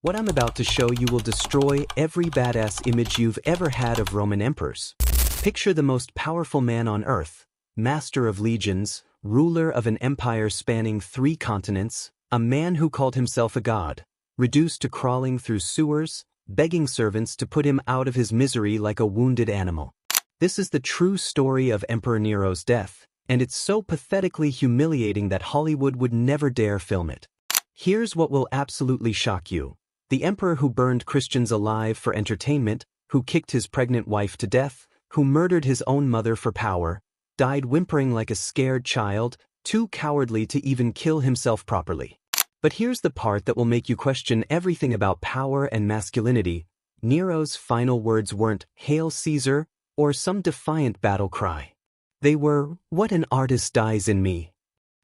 What I'm about to show you will destroy every badass image you've ever had of Roman emperors. Picture the most powerful man on earth, master of legions, ruler of an empire spanning 3 continents, a man who called himself a god, reduced to crawling through sewers, begging servants to put him out of his misery like a wounded animal. This is the true story of Emperor Nero's death, and it's so pathetically humiliating that Hollywood would never dare film it. Here's what will absolutely shock you. The emperor who burned Christians alive for entertainment, who kicked his pregnant wife to death, who murdered his own mother for power, died whimpering like a scared child, too cowardly to even kill himself properly. But here's the part that will make you question everything about power and masculinity. Nero's final words weren't, "Hail Caesar," or some defiant battle cry. They were, "What an artist dies in me."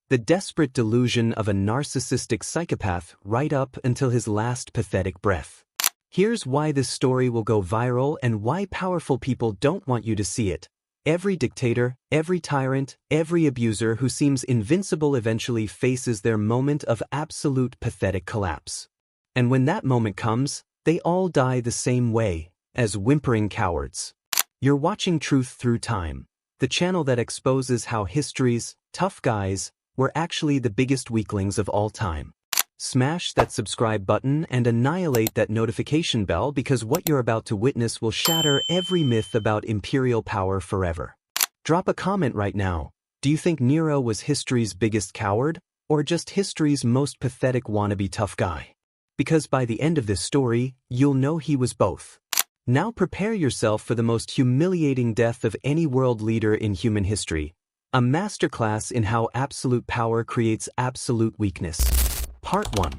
The desperate delusion of a narcissistic psychopath right up until his last pathetic breath. Here's why this story will go viral and why powerful people don't want you to see it. Every dictator, every tyrant, every abuser who seems invincible eventually faces their moment of absolute pathetic collapse. And when that moment comes, they all die the same way, as whimpering cowards. You're watching Truth Through Time, the channel that exposes how history's tough guys were actually the biggest weaklings of all time. Smash that subscribe button and annihilate that notification bell because what you're about to witness will shatter every myth about imperial power forever. Drop a comment right now. Do you think Nero was history's biggest coward, or just history's most pathetic wannabe tough guy? Because by the end of this story, you'll know he was both. Now prepare yourself for the most humiliating death of any world leader in human history. A masterclass in how absolute power creates absolute weakness. Part 1.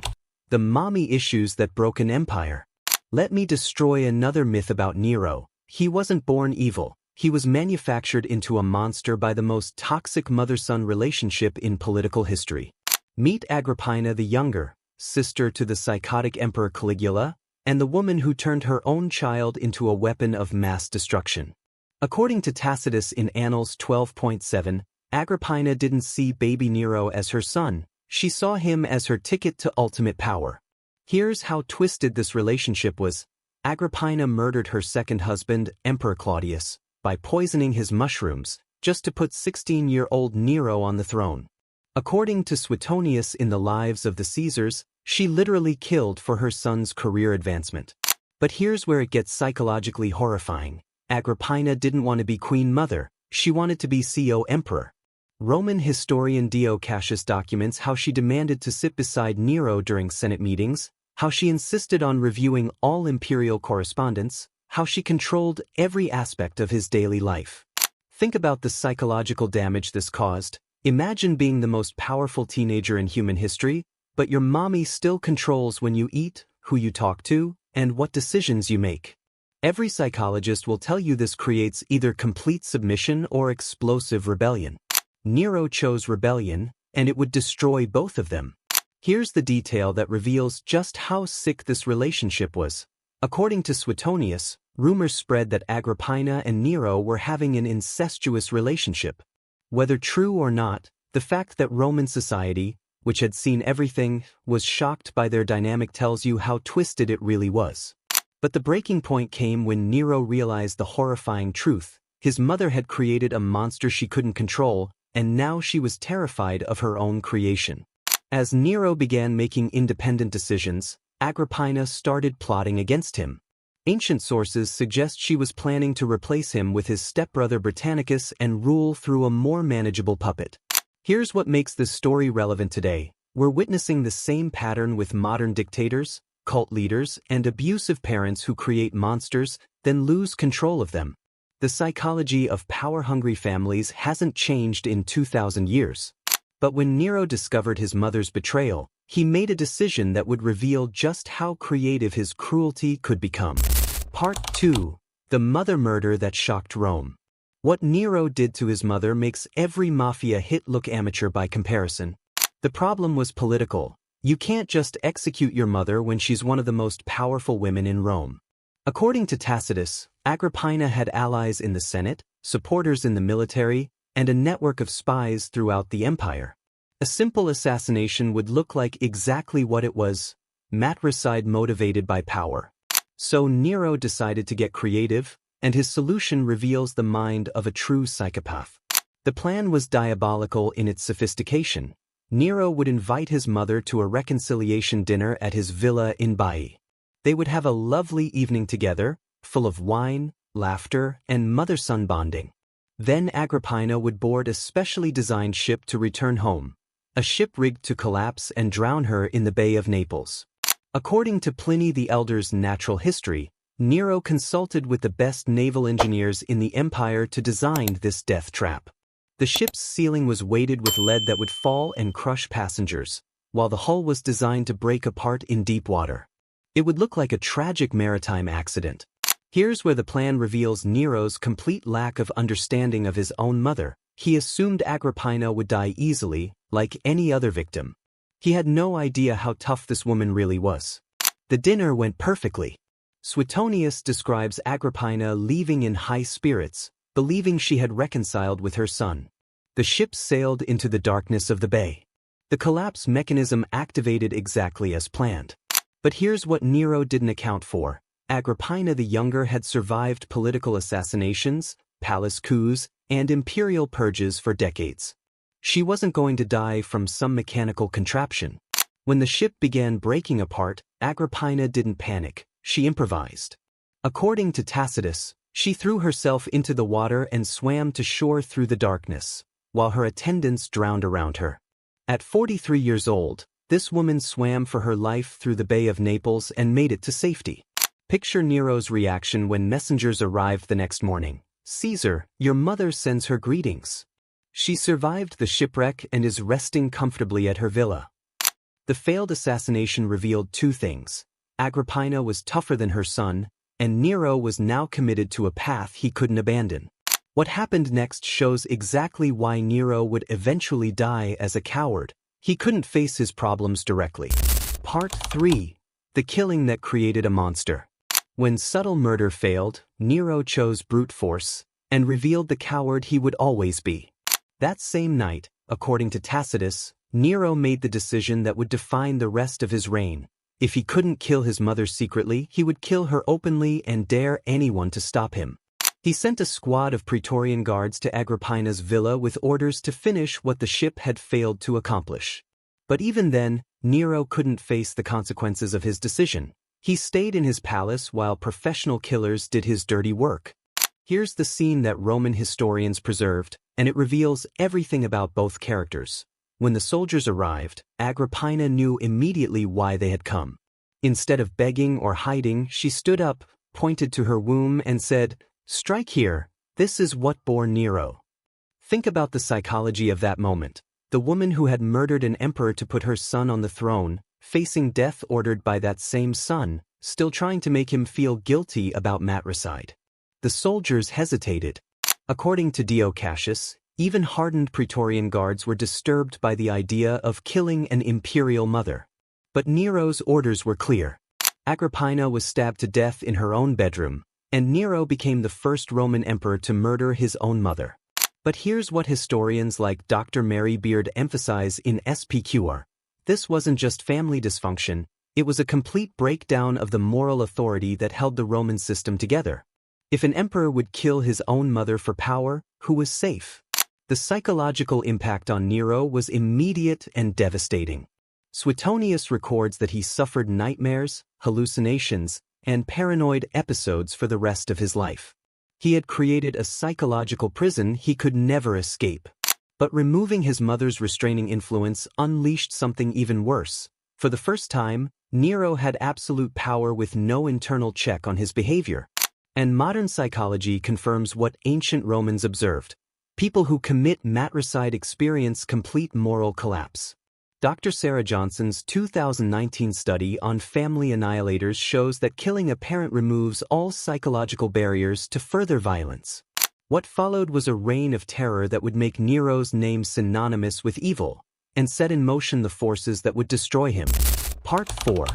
The mommy issues that broke an empire. Let me destroy another myth about Nero. He wasn't born evil. He was manufactured into a monster by the most toxic mother-son relationship in political history. Meet Agrippina the Younger, sister to the psychotic Emperor Caligula, and the woman who turned her own child into a weapon of mass destruction. According to Tacitus in Annals 12.7, Agrippina didn't see baby Nero as her son. She saw him as her ticket to ultimate power. Here's how twisted this relationship was. Agrippina murdered her second husband, Emperor Claudius, by poisoning his mushrooms, just to put 16-year-old Nero on the throne. According to Suetonius in the Lives of the Caesars, she literally killed for her son's career advancement. But here's where it gets psychologically horrifying. Agrippina didn't want to be queen mother, she wanted to be CO emperor. Roman historian Dio Cassius documents how she demanded to sit beside Nero during Senate meetings, how she insisted on reviewing all imperial correspondence, how she controlled every aspect of his daily life. Think about the psychological damage this caused. Imagine being the most powerful teenager in human history, but your mommy still controls when you eat, who you talk to, and what decisions you make. Every psychologist will tell you this creates either complete submission or explosive rebellion. Nero chose rebellion, and it would destroy both of them. Here's the detail that reveals just how sick this relationship was. According to Suetonius, rumors spread that Agrippina and Nero were having an incestuous relationship. Whether true or not, the fact that Roman society, which had seen everything, was shocked by their dynamic tells you how twisted it really was. But the breaking point came when Nero realized the horrifying truth. His mother had created a monster she couldn't control, and now she was terrified of her own creation. As Nero began making independent decisions, Agrippina started plotting against him. Ancient sources suggest she was planning to replace him with his stepbrother Britannicus and rule through a more manageable puppet. Here's what makes this story relevant today. We're witnessing the same pattern with modern dictators, cult leaders, and abusive parents who create monsters, then lose control of them. The psychology of power-hungry families hasn't changed in 2,000 years. But when Nero discovered his mother's betrayal, he made a decision that would reveal just how creative his cruelty could become. Part 2. The mother murder that shocked Rome. What Nero did to his mother makes every mafia hit look amateur by comparison. The problem was political. You can't just execute your mother when she's one of the most powerful women in Rome. According to Tacitus, Agrippina had allies in the Senate, supporters in the military, and a network of spies throughout the empire. A simple assassination would look like exactly what it was, matricide motivated by power. So Nero decided to get creative, and his solution reveals the mind of a true psychopath. The plan was diabolical in its sophistication. Nero would invite his mother to a reconciliation dinner at his villa in Baiae. They would have a lovely evening together, full of wine, laughter, and mother-son bonding. Then Agrippina would board a specially designed ship to return home, a ship rigged to collapse and drown her in the Bay of Naples. According to Pliny the Elder's Natural History, Nero consulted with the best naval engineers in the empire to design this death trap. The ship's ceiling was weighted with lead that would fall and crush passengers, while the hull was designed to break apart in deep water. It would look like a tragic maritime accident. Here's where the plan reveals Nero's complete lack of understanding of his own mother. He assumed Agrippina would die easily, like any other victim. He had no idea how tough this woman really was. The dinner went perfectly. Suetonius describes Agrippina leaving in high spirits, believing she had reconciled with her son. The ship sailed into the darkness of the bay. The collapse mechanism activated exactly as planned. But here's what Nero didn't account for. Agrippina the Younger had survived political assassinations, palace coups, and imperial purges for decades. She wasn't going to die from some mechanical contraption. When the ship began breaking apart, Agrippina didn't panic, she improvised. According to Tacitus, she threw herself into the water and swam to shore through the darkness, while her attendants drowned around her. At 43 years old, this woman swam for her life through the Bay of Naples and made it to safety. Picture Nero's reaction when messengers arrived the next morning. "Caesar, your mother sends her greetings. She survived the shipwreck and is resting comfortably at her villa." The failed assassination revealed two things. Agrippina was tougher than her son, and Nero was now committed to a path he couldn't abandon. What happened next shows exactly why Nero would eventually die as a coward. He couldn't face his problems directly. Part 3. The killing that created a monster. When subtle murder failed, Nero chose brute force, and revealed the coward he would always be. That same night, according to Tacitus, Nero made the decision that would define the rest of his reign. If he couldn't kill his mother secretly, he would kill her openly and dare anyone to stop him. He sent a squad of Praetorian guards to Agrippina's villa with orders to finish what the ship had failed to accomplish. But even then, Nero couldn't face the consequences of his decision. He stayed in his palace while professional killers did his dirty work. Here's the scene that Roman historians preserved, and it reveals everything about both characters. When the soldiers arrived, Agrippina knew immediately why they had come. Instead of begging or hiding, she stood up, pointed to her womb, and said, "Strike here, this is what bore Nero." Think about the psychology of that moment. The woman who had murdered an emperor to put her son on the throne, facing death ordered by that same son, still trying to make him feel guilty about matricide. The soldiers hesitated. According to Dio Cassius, even hardened Praetorian guards were disturbed by the idea of killing an imperial mother. But Nero's orders were clear. Agrippina was stabbed to death in her own bedroom, and Nero became the first Roman emperor to murder his own mother. But here's what historians like Dr. Mary Beard emphasize in SPQR. This wasn't just family dysfunction, it was a complete breakdown of the moral authority that held the Roman system together. If an emperor would kill his own mother for power, who was safe? The psychological impact on Nero was immediate and devastating. Suetonius records that he suffered nightmares, hallucinations, and paranoid episodes for the rest of his life. He had created a psychological prison he could never escape. But removing his mother's restraining influence unleashed something even worse. For the first time, Nero had absolute power with no internal check on his behavior. And modern psychology confirms what ancient Romans observed. People who commit matricide experience complete moral collapse. Dr. Sarah Johnson's 2019 study on family annihilators shows that killing a parent removes all psychological barriers to further violence. What followed was a reign of terror that would make Nero's name synonymous with evil, and set in motion the forces that would destroy him. Part 4.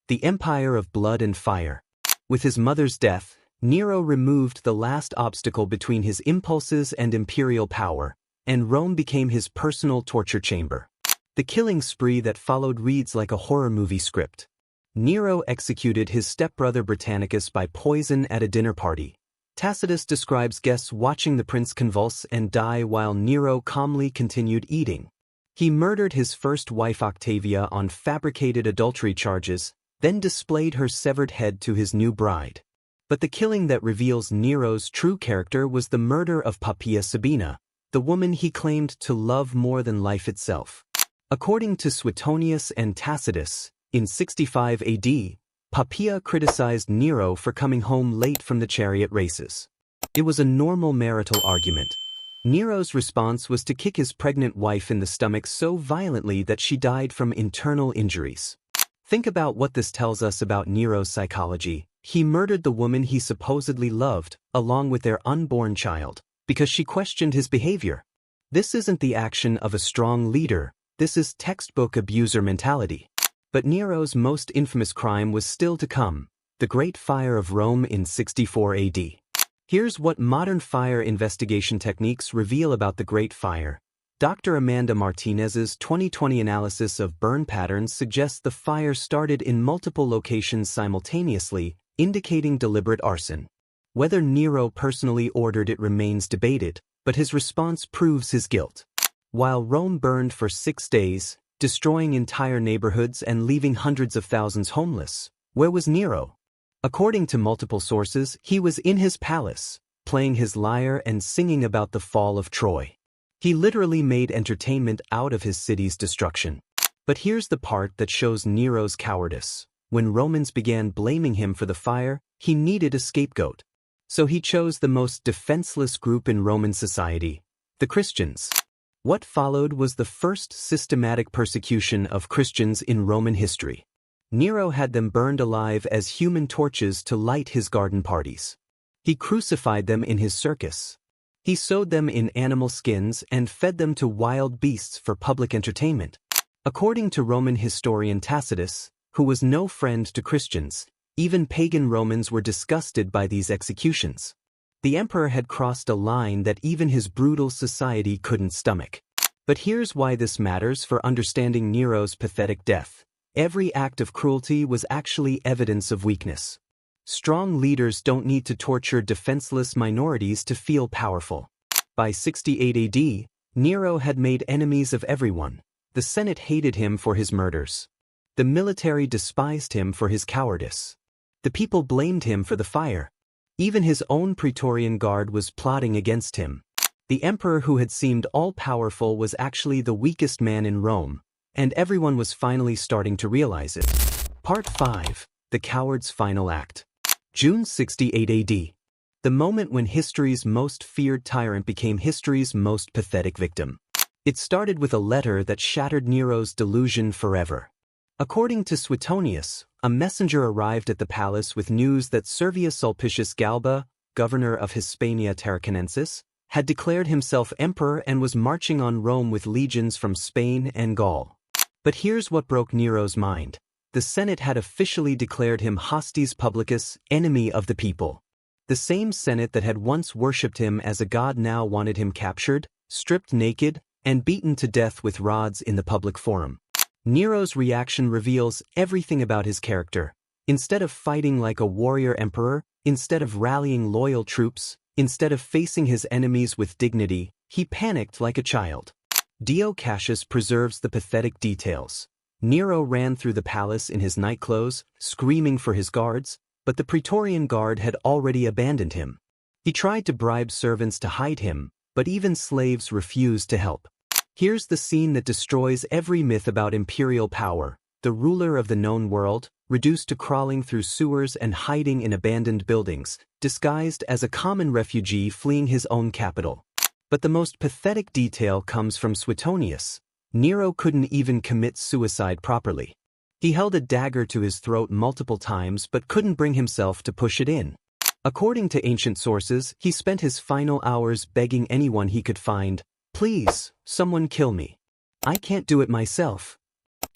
The Empire of Blood and Fire. With his mother's death, Nero removed the last obstacle between his impulses and imperial power, and Rome became his personal torture chamber. The killing spree that followed reads like a horror movie script. Nero executed his stepbrother Britannicus by poison at a dinner party. Tacitus describes guests watching the prince convulse and die while Nero calmly continued eating. He murdered his first wife Octavia on fabricated adultery charges, then displayed her severed head to his new bride. But the killing that reveals Nero's true character was the murder of Poppaea Sabina, the woman he claimed to love more than life itself. According to Suetonius and Tacitus, in 65 AD, Poppaea criticized Nero for coming home late from the chariot races. It was a normal marital argument. Nero's response was to kick his pregnant wife in the stomach so violently that she died from internal injuries. Think about what this tells us about Nero's psychology. He murdered the woman he supposedly loved, along with their unborn child, because she questioned his behavior. This isn't the action of a strong leader, this is textbook abuser mentality. But Nero's most infamous crime was still to come, the Great Fire of Rome in 64 AD. Here's what modern fire investigation techniques reveal about the Great Fire. Dr. Amanda Martinez's 2020 analysis of burn patterns suggests the fire started in multiple locations simultaneously, indicating deliberate arson. Whether Nero personally ordered it remains debated, but his response proves his guilt. While Rome burned for 6 days, destroying entire neighborhoods and leaving hundreds of thousands homeless, where was Nero? According to multiple sources, he was in his palace, playing his lyre and singing about the fall of Troy. He literally made entertainment out of his city's destruction. But here's the part that shows Nero's cowardice. When Romans began blaming him for the fire, he needed a scapegoat. So he chose the most defenseless group in Roman society, the Christians. What followed was the first systematic persecution of Christians in Roman history. Nero had them burned alive as human torches to light his garden parties. He crucified them in his circus. He sewed them in animal skins and fed them to wild beasts for public entertainment. According to Roman historian Tacitus, who was no friend to Christians, even pagan Romans were disgusted by these executions. The emperor had crossed a line that even his brutal society couldn't stomach. But here's why this matters for understanding Nero's pathetic death. Every act of cruelty was actually evidence of weakness. Strong leaders don't need to torture defenseless minorities to feel powerful. By 68 AD, Nero had made enemies of everyone. The Senate hated him for his murders. The military despised him for his cowardice. The people blamed him for the fire. Even his own Praetorian Guard was plotting against him. The emperor who had seemed all-powerful was actually the weakest man in Rome, and everyone was finally starting to realize it. Part 5. The Coward's Final Act. June 68 AD. The moment when history's most feared tyrant became history's most pathetic victim. It started with a letter that shattered Nero's delusion forever. According to Suetonius, a messenger arrived at the palace with news that Servius Sulpicius Galba, governor of Hispania Tarraconensis, had declared himself emperor and was marching on Rome with legions from Spain and Gaul. But here's what broke Nero's mind. The Senate had officially declared him hostis publicus, enemy of the people. The same Senate that had once worshipped him as a god now wanted him captured, stripped naked, and beaten to death with rods in the public forum. Nero's reaction reveals everything about his character. Instead of fighting like a warrior emperor, instead of rallying loyal troops, instead of facing his enemies with dignity, he panicked like a child. Dio Cassius preserves the pathetic details. Nero ran through the palace in his nightclothes, screaming for his guards, but the Praetorian Guard had already abandoned him. He tried to bribe servants to hide him, but even slaves refused to help. Here's the scene that destroys every myth about imperial power. The ruler of the known world, reduced to crawling through sewers and hiding in abandoned buildings, disguised as a common refugee fleeing his own capital. But the most pathetic detail comes from Suetonius. Nero couldn't even commit suicide properly. He held a dagger to his throat multiple times but couldn't bring himself to push it in. According to ancient sources, he spent his final hours begging anyone he could find, "Please, someone kill me. I can't do it myself."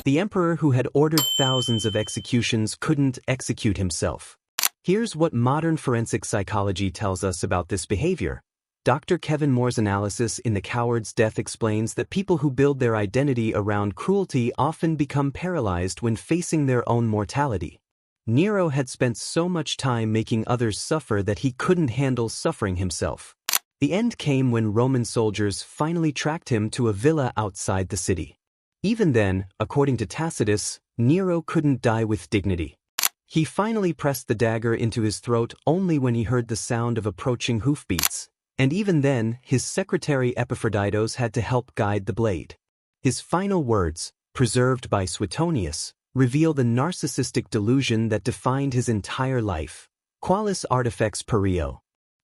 The emperor who had ordered thousands of executions couldn't execute himself. Here's what modern forensic psychology tells us about this behavior. Dr. Kevin Moore's analysis in The Coward's Death explains that people who build their identity around cruelty often become paralyzed when facing their own mortality. Nero had spent so much time making others suffer that he couldn't handle suffering himself. The end came when Roman soldiers finally tracked him to a villa outside the city. Even then, according to Tacitus, Nero couldn't die with dignity. He finally pressed the dagger into his throat only when he heard the sound of approaching hoofbeats. And even then, his secretary Epaphroditos had to help guide the blade. His final words, preserved by Suetonius, reveal the narcissistic delusion that defined his entire life. Qualis artifex perio.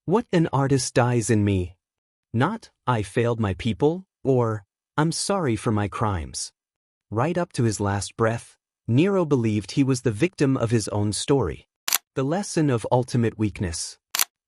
What an artist dies in me. Not, I failed my people, or, I'm sorry for my crimes. Right up to his last breath, Nero believed he was the victim of his own story. The lesson of ultimate weakness.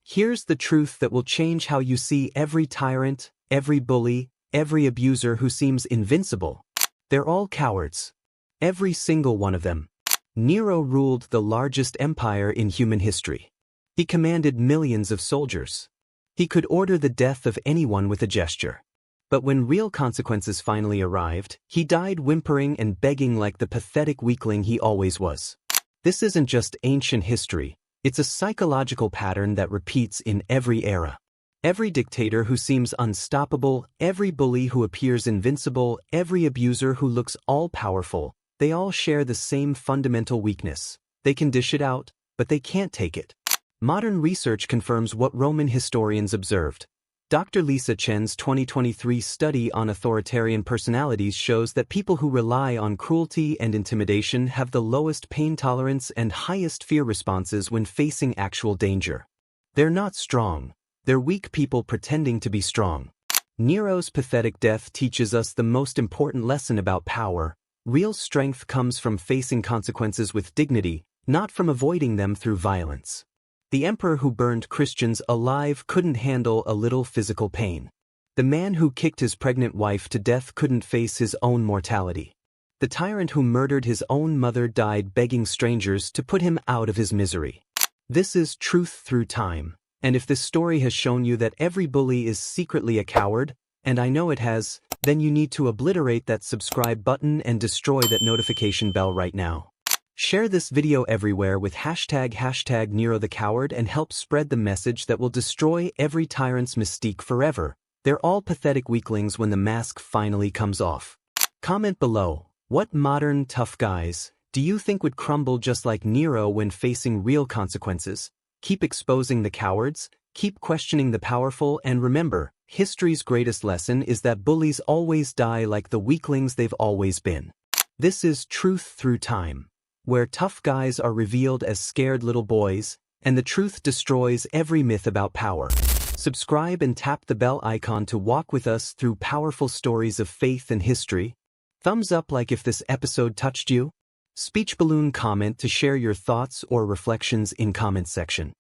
Here's the truth that will change how you see every tyrant, every bully, every abuser who seems invincible. They're all cowards. Every single one of them. Nero ruled the largest empire in human history. He commanded millions of soldiers. He could order the death of anyone with a gesture. But when real consequences finally arrived, he died whimpering and begging like the pathetic weakling he always was. This isn't just ancient history. It's a psychological pattern that repeats in every era. Every dictator who seems unstoppable, every bully who appears invincible, every abuser who looks all-powerful, they all share the same fundamental weakness. They can dish it out, but they can't take it. Modern research confirms what Roman historians observed. Dr. Lisa Chen's 2023 study on authoritarian personalities shows that people who rely on cruelty and intimidation have the lowest pain tolerance and highest fear responses when facing actual danger. They're not strong. They're weak people pretending to be strong. Nero's pathetic death teaches us the most important lesson about power. Real strength comes from facing consequences with dignity, not from avoiding them through violence. The emperor who burned Christians alive couldn't handle a little physical pain. The man who kicked his pregnant wife to death couldn't face his own mortality. The tyrant who murdered his own mother died begging strangers to put him out of his misery. This is truth through time, and if this story has shown you that every bully is secretly a coward, and I know it has, then you need to obliterate that subscribe button and destroy that notification bell right now. Share this video everywhere with hashtag Nero the Coward and help spread the message that will destroy every tyrant's mystique forever. They're all pathetic weaklings when the mask finally comes off. Comment below, what modern tough guys do you think would crumble just like Nero when facing real consequences? Keep exposing the cowards, keep questioning the powerful, and remember, history's greatest lesson is that bullies always die like the weaklings they've always been. This is truth through time, where tough guys are revealed as scared little boys, and the truth destroys every myth about power. Subscribe and tap the bell icon to walk with us through powerful stories of faith and history. Thumbs up like if this episode touched you. Speech balloon comment to share your thoughts or reflections in comment section.